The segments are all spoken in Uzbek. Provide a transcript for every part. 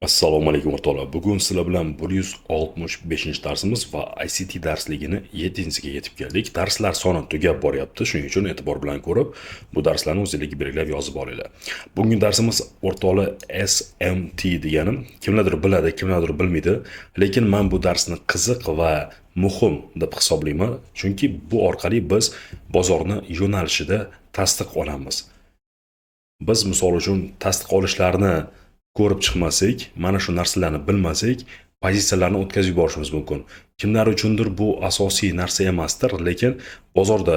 Assalomu alaykum o'rtoqlar. Bugun sizlar bilan 165-darsimiz va ICT darsligini 7-siga yetib keldik. Darslar soni tugab boryapti. Shuning uchun e'tibor bilan ko'rib, bu darslarni o'zingizga belgilab yozib olinglar. Bugungi darsimiz o'rtoqlar SMT deganim. Kimlardir biladi, kimlardir bilmaydi, lekin men bu darsni qiziq va muhim deb hisoblayman. Chunki bu orqali biz bozorni yo'nalishida tasdiq olamiz. Biz misol uchun tasdiq olishlarni ko'rib chiqmasak, mana shu narsalarni bilmasak, pozitsiyalarni o'tkazib yuborishimiz mumkin. Kimlar uchundir bu asosiy narsa emasdir, lekin bozorda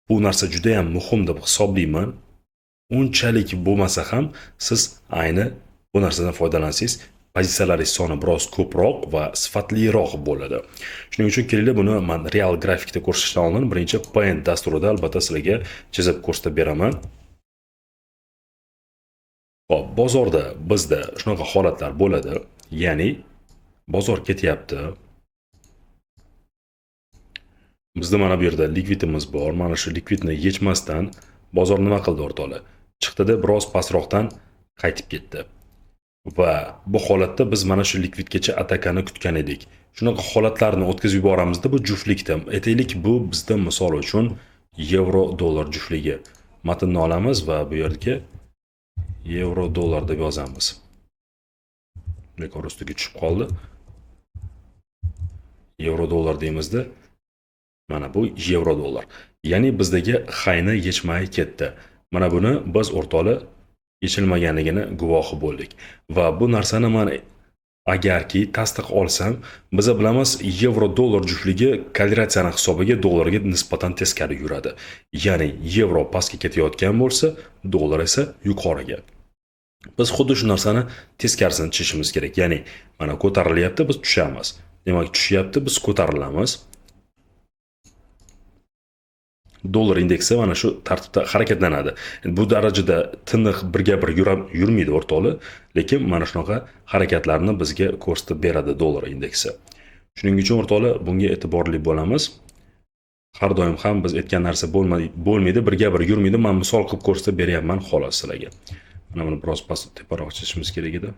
bu narsa juda ham muhim deb hisoblayman. Unchalik bo'lmasa ham siz ayni bu narsadan foydalansangiz, pozitsiyalaringiz soni biroz ko'proq va sifatliroq bo'ladi. Shuning uchun kelinglar buni men real grafikda ko'rsatishdan oldin birinchi Paint dasturida albatta sizlarga chizib ko'rsatib beraman. Hop, bozorda bizda shunaqa holatlar bo'ladi. Ya'ni bozor ketyapti. Bizda mana bu yerda likvidimiz bor. Mana shu likvidni yechmasdan bozor nima qildi o'rtoqlar? Chiqdida biroz pastroqdan qaytib ketdi. Va bu holatda biz mana shu likvidgacha atakani kutgan edik. Shunaqa holatlarni o'tkazib yuboramizda bu juftlikda. Aytaylik bu bizda misol uchun yevro dollar juftligi. Matnni olamiz va bu yerga yevro dollar deb yozamiz. Bekor ustiga tushib qoldi. Yevro dollar deymizda mana bu yevro dollar. Ya'ni bizdagi hayni yechmay ketdi. Mana buni biz o'rtoqlar yechilmaganligini guvohi bo'ldik. Va bu narsani men agarki tasdiq olsam, biz bilamiz yevro dollar juftligi korrelatsiyani hisobiga dollarga nisbatan teskari yuradi. Ya'ni yevro pastga ketayotgan bo'lsa, dollar esa yuqoriga. Biz xuddi shu narsani teskarisini chishimiz kerak. Ya'ni mana ko'tarilyapti, biz tushamiz. Demak, tushyapti, biz ko'tarilamiz. Dollar indeksi mana shu tartibda harakatlanadi. Bu darajada tiniq birga bir yurmaydi o'rtoqlar, lekin mana shunaqa harakatlarni bizga ko'rsatib beradi dollar indeksi. Shuning uchun o'rtoqlar bunga e'tiborli bo'lamiz. Har doim ham biz aytgan narsa bo'lmaydi, birga bir yurmaydi. Men misol qilib ko'rsatib beryapman xolos sizlarga. Mana buni biroz past teparoq chizishimiz kerak edi.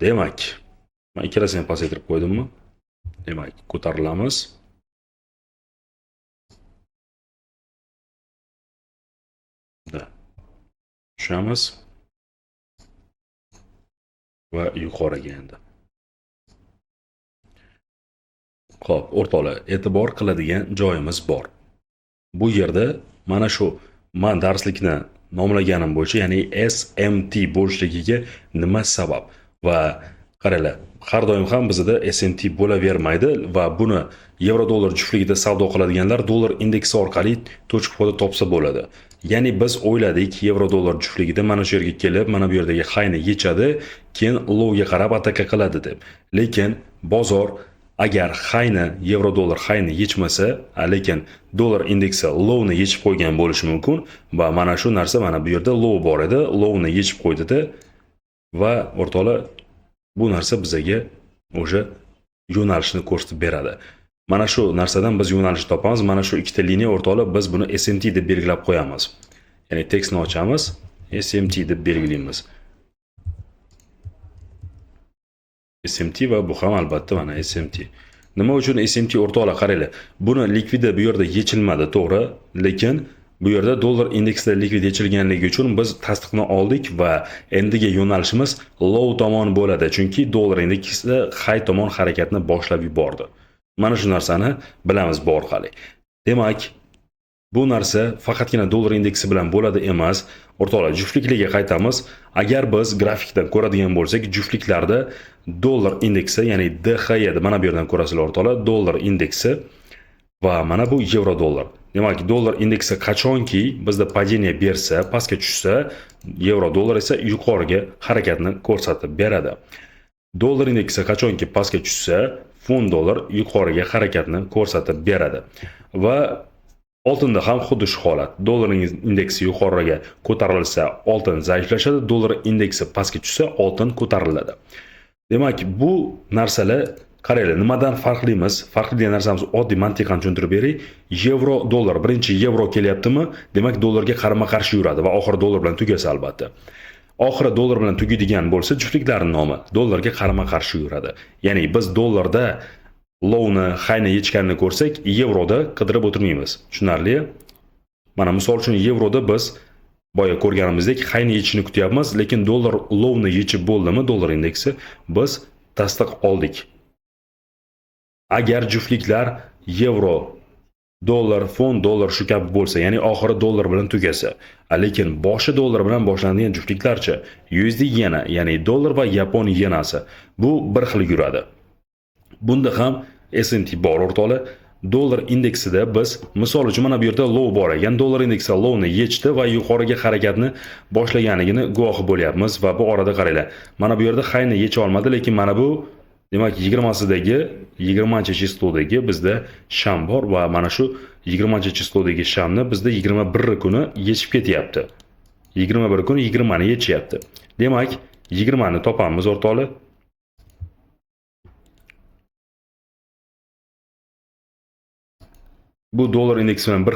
Demak, men ikkalasini ham pasaytirib qo'ydimmi? Demak, ko'tarilamiz. Tushamiz va yuqoriga endi. Xo'p, o'rtoqlar, e'tibor qiladigan joyimiz bor. Bu yerda mana shu men darslikni nomlaganim bo'yicha, ya'ni SMT bo'lishligiga nima sabab? Va qaranglar, har doim ham bizda SMT bo'lavermaydi va buni yevro dollar juftligida savdo qiladiganlar dollar indeksi orqali to'chib foyda topsa bo'ladi. Ya'ni biz o'yladik yevro dollar juftligida mana shu yerga kelib, mana bu yerdagi hayni yechadi, keyin lowga qarab ataka qiladi deb. Lekin bozor agar hayni yevro dollar hayni yechmasa, lekin dollar indeksi lowni yechib qo'ygan bo'lishi mumkin va mana shu narsa mana bu yerda low bor edi, lowni yechib qo'ydida va o'rtoqlar bu narsa bizga o'sha yo'nalishni ko'rsatib beradi. Mana shu narsadan biz yo'nalish topamiz. Mana shu ikkita liniya o'rtoqlar biz buni SMT deb belgilab qo'yamiz. Ya'ni tekstni ochamiz, SMT deb belgilaymiz. SMT va bu ham albatta mana SMT. Nima uchun SMT o'rtoqlar qaranglar. Buni likvidi bu yerda yechilmadi, to'g'ri, lekin bu yerda dollar indeksida likvid yechilganligi uchun biz tasdiqni oldik va endigi yo'nalishimiz low tomon bo'ladi, chunki dollar indeksida high tomon harakatni boshlab yubordi. Mana shu narsani bilamiz bu orqali. Demak, bu narsa faqatgina dollar indeksi bilan bo'ladi emas. O'rtoqlar, juftliklarga qaytamiz. Agar biz grafikdan ko'radigan bo'lsak, juftliklarda dollar indeksi, ya'ni DXY da mana bu yerdan ko'rasizlar o'rtoqlar, dollar indeksi va mana bu yevro dollar. Demak, dollar indeksi qachonki bizda padeniya bersa, pastga tushsa, yevro dollar esa yuqoriga harakatni ko'rsatib beradi. Dollar indeksi qachonki pastga tushsa, funt dollar yuqoriga harakatni ko'rsatib beradi. Va oltinda ham xuddi shu holat. Dollar indeksi yuqoriga ko'tarilsa, oltin zaiflashadi, dollar indeksi pastga tushsa, oltin ko'tariladi. Demak, bu narsalar Qaranglar, nimadan farqlimiz? Farqli degan narsamiz oddiy mantiqan tushuntirib beray. Yevro dollar, birinchi yevro kelyaptimi, demak dollarga qarama-qarshi yuradi va oxiri dollar bilan tugasa albatta. Oxiri dollar bilan tugaydigan bo'lsa, juftliklarning nomi dollarga qarama-qarshi yuradi. Ya'ni biz dollarda lowni, highni yechganini ko'rsak, yevroda qidirib o'tirmaymiz. Tushunarli? Mana misol uchun yevroda biz boya ko'rganimizdek highni yechishni kutyapmiz, lekin dollar lowni yechib bo'ldimi, dollar indeksi biz tasdiq oldik. Agar juftliklar yevro, dollar, fond dollar shu kabi bo'lsa, ya'ni oxiri dollar bilan tugasa, lekin boshi dollar bilan boshlanadigan juftliklarcha USD yena, ya'ni dollar va yapon yenasi bu bir xil yuradi. Bunda ham S&P bor o'rtoqlar. Dollar indeksida biz misol uchun mana bu yerda low bor ekan, dollar indeksi lowni yechdi va yuqoriga harakatni boshlaganligini guvohi bo'lyapmiz va bu orada qaranglar. Mana bu yerda highni yecha olmadi, lekin mana bu demak 20sidagi 20-chislodagi bizda sham bor va mana shu 20-chislodagi shamni bizda 21 kuni yechib ketyapti. 21 kuni 20 ni yechyapti. Demak, 20 ni topamiz o'rtoqlar. Bu dollar indeksi bilan bir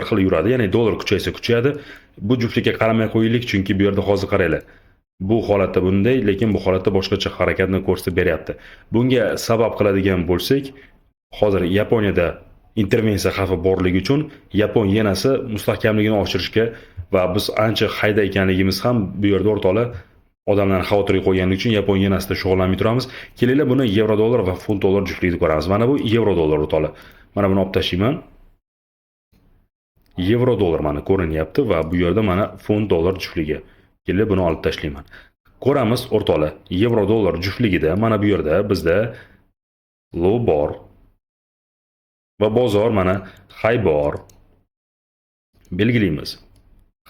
xil yuradi, ya'ni dollar kuchaysa kuchayadi. Bu juftlikka qaramay qo'yaylik, chunki bu yerda hozir qaranglar. Bu holatda bunday, lekin bu holatda boshqacha harakatni ko'rsatib beryapti. Bunga sabab qiladigan bo'lsak, hozir Yaponiyada intervensiya xavfi borligi uchun Yapon yenasi mustahkamligini oshirishga va biz ancha hayda ekanligimiz ham bu yerda o'rtoqlar odamlarni xavotirga qo'yganlik uchun Yapon yenasida shug'ullanmay turamiz. Kelinglar buni yevro dollar va funt dollar juftligida ko'ramiz. Mana bu yevro dollar o'rtoqlar. Mana buni olib tashlayman. Yevro dollar mana ko'rinyapti va bu yerda mana funt dollar juftligi. Kelib buni olib tashlayman. Ko'ramiz o'rtoqlar, yevro dollar juftligida mana bu yerda bizda low bor va bozor mana high bor. Belgilaymiz.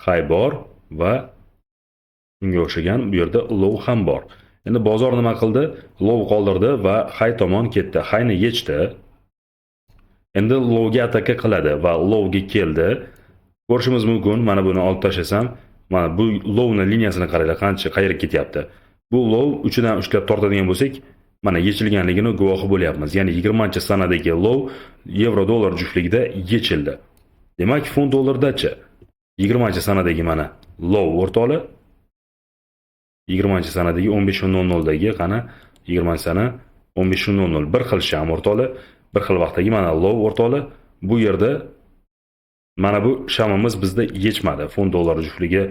High bor va bunga o'xshagan bu yerda low ham bor. Endi bozor nima qildi? Low qoldirdi va high tomon ketdi. Highni yechdi. Endi lowga ataka qiladi va lowga keldi. Ko'rishimiz mumkin, mana buni olib tashlasam, mana bu lowning liniyasini qaranglar, qancha qayerga ketyapti. Bu low uchidan ushlab tortadigan bo'lsak, mana yechilganligini guvohi bo'lyapmiz. Ya'ni 20-sanadagi low yevro dollar juftligida yechildi. Demak, funt dollardachi 20-sanadagi mana low o'rtoqlar 20-sanadagi 15:00dagi qana 20-sana 15:00 bir xil sham o'rtoqlar, bir xil vaqtdagi mana low o'rtoqlar. Bu yerda mana bu shamimiz bizda yechmadi. Funt dollar juftligi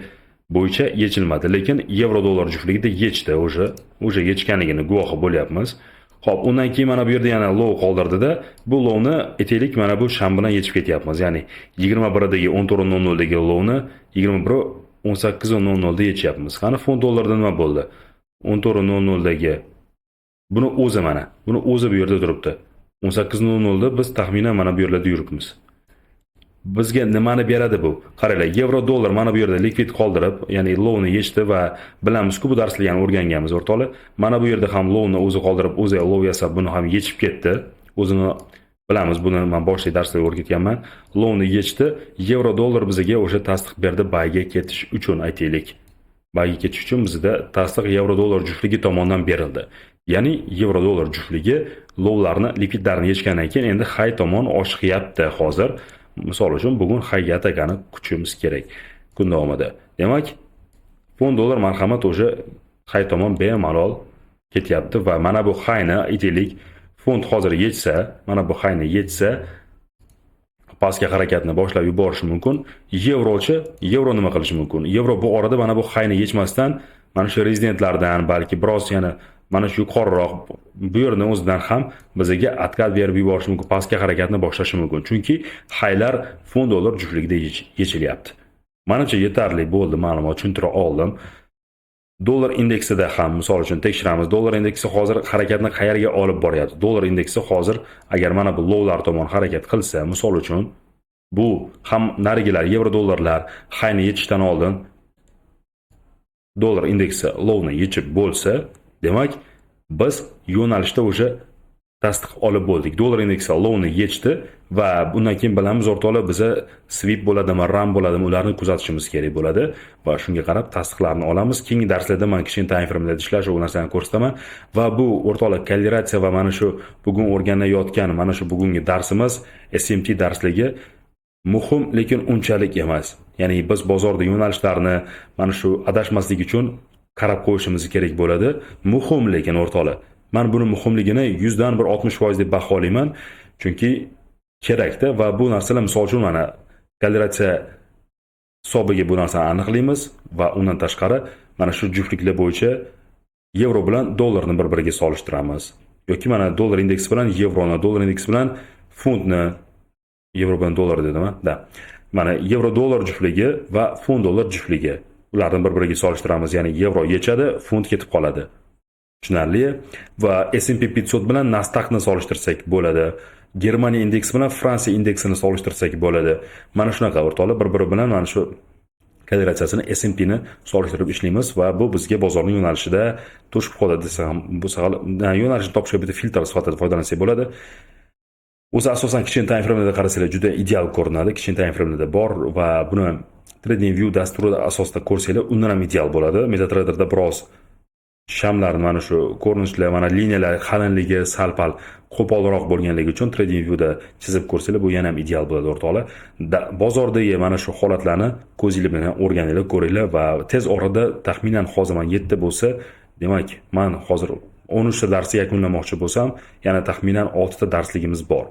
bo'yicha yechilmadi, lekin yevro dollar juftligida yechdi o'sha yechganligini guvohi bo'lyapmiz. Xo'p, undan keyin mana bu yerda yana low qoldirdida, bu lowni aytaylik mana bu sham bilan yechib ketyapmiz. Ya'ni 21dagi 14:00dagi lowni 18:00da yechyapmiz. Qani funt dollarda nima bo'ldi? 14:00dagi buni o'zi mana, buni o'zi bu yerda turibdi. 18:00da biz taxminan mana bu yerlarda yuribmiz. Bizga nimani beradi bu? Qaranglar, yevro dollar mana bu yerda likvid qoldirib, ya'ni lowni yechdi va bilamiz-ku bu darslarni o'rganganmiz o'rtoqlar. Mana bu yerda ham lowni o'zi qoldirib, o'zi low yasab buni ham yechib ketdi. O'zini bilamiz, buni men boshqa darslarda o'rgatganman. Lowni yechdi, yevro dollar bizga o'sha tasdiq berdi bayga ketish uchun aytaylik. Bayga ketish uchun bizda tasdiq yevro dollar juftligi tomonidan berildi. Ya'ni yevro dollar juftligi lowlarni, likvidlarni yechgandan keyin endi high tomon oshiqyapti hozir. Misol uchun bugun highga atakani kutishimiz kerak kun davomida. Demak, funt dollar marhamat o'sha high tomon bemalol ketyapti va mana bu highni aytaylik, funt hozir yechsa, mana bu highni yechsa, pastga harakatni boshlab yuborishi mumkin. Yevro nima qilishi mumkin? Yevro bu orada mana bu highni yechmasdan, mana shu rezidentlardan balki biroz yana mana shu yuqoriroq bu yerning o'zidan ham bizga откат berib yuborishi mumkin, pastga harakatni boshlashi mumkin. Chunki highlar funt dollar juftligida yechilyapti. Menimcha yetarli bo'ldi, ma'lumot tushuntira oldim. Dollar indeksida ham misol uchun tekshiramiz. Dollar indeksi hozir harakatni qayerga olib boryapti? Dollar indeksi hozir agar mana bu lowlar tomon harakat qilsa, misol uchun bu ham narigilar yevro dollarlar highni yechishdan oldin dollar indeksi lowni yechib bo'lsa, demak biz yo'nalishda o'sha tasdiq olib bo'ldik. Dollar indeksi lowni yechdi va bundan keyin bilamiz o'rtoqlar biza sweep bo'ladimi, run bo'ladimi, ularni kuzatishimiz kerak bo'ladi va shunga qarab tasdiqlarni olamiz. Keyingi darslarda men kichkina time framelarda ishlash va bu narsani ko'rsataman va bu o'rtoqlar kalkulyatsiya va mana shu bugun o'rganayotgan mana shu bugungi darsimiz SMT darsligi muhim, lekin unchalik emas. Ya'ni biz bozorda yo'nalishlarni mana shu adashmaslik uchun qarab qo'yishimiz kerak bo'ladi. Muhim, lekin o'rtoqlar men buni muhimligini 100 dan bir 60% deb baholayman. Chunki kerakda va bu narsalar misol uchun mana kalkulyatsiya hisobiga bu narsani aniqlaymiz va undan tashqari mana shu juftliklar bo'yicha yevro bilan dollarni bir-biriga solishtiramiz. Yoki mana dollar indeksi bilan yevroni, dollar indeksi bilan funtni, yevro bilan dollar dedimmi? Da. Mana yevro dollar juftligi va funt dollar juftligi. Ularni bir-biriga solishtiramiz, ya'ni yevro yechadi, funt ketib qoladi. Tushunarli? Va S&P 500 bilan Nasdaqni solishtirsak bo'ladi. Germaniya indeksi bilan Fransiya indeksini solishtirsak bo'ladi. Mana shunaqa o'rtoqlar bir-biri bilan mana shu kalkulyatsiyasini S&P ni solishtirib ishlaymiz va bu bizga bozorning yo'nalishida to'shib qoladi desa ham bu sahal yo'nalishni topishga bitta filtr sifatida foydalansak bo'ladi. O'zi asosan kichkina time framelarda qarasanglar juda ideal ko'rinadi. Kichkina time framelarda bor va buni TradingView dasturi asosida ko'rsanglar undan ham ideal bo'ladi. MetaTrader'da biroz shamlarni mana shu ko'rinishlar, mana liniyalar qalinligi sal-pal qo'polroq bo'lganligi uchun TradingViewda chizib ko'rsanglar bu yana ham ideal bo'ladi o'rtoqlar. Bozordagi mana shu holatlarni ko'zingiz bilan o'rganinglar, ko'ringlar va tez orada taxminan hozir men 7 bo'lsa, demak, men hozir 13 ta darsni yakunlamoqchi bo'lsam, yana taxminan 6 ta darsligimiz bor.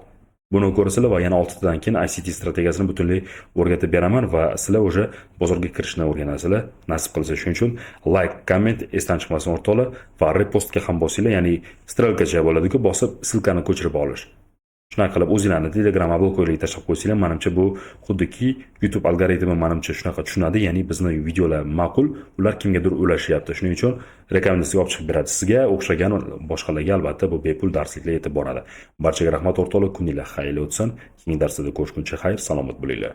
Buni ko'rsanglar va yana 6 tadan keyin ICT strategiyasini butunlay o'rgatib beraman va sizlar o'sha bozorga kirishni o'rganasizlar, nasib qilsa. Shuning uchun like, comment esdan chiqmasin o'rtoqlar va repostga ham bosinglar, ya'ni strelkacha bo'ladi-ku, bosib silkani ko'chirib olish. Shunaqa qilib o'zinglarni Telegram blokoylarga tashlab qo'ysanglar, menimcha bu xuddiki YouTube algoritmi menimcha shunaqa tushunadi, ya'ni bizni videolar ma'qul, ular kimgadir ulashyapti. Shuning uchun rekomendatsiya olib chiqib beradi. Sizga o'xshagan boshqalarga albatta bu bepul darsliklar yetib boradi. Barchaga rahmat o'rtoqlar, kuninglar xayrli o'tsin. Keyingi darsda ko'rishguncha xayr, salomat bo'linglar.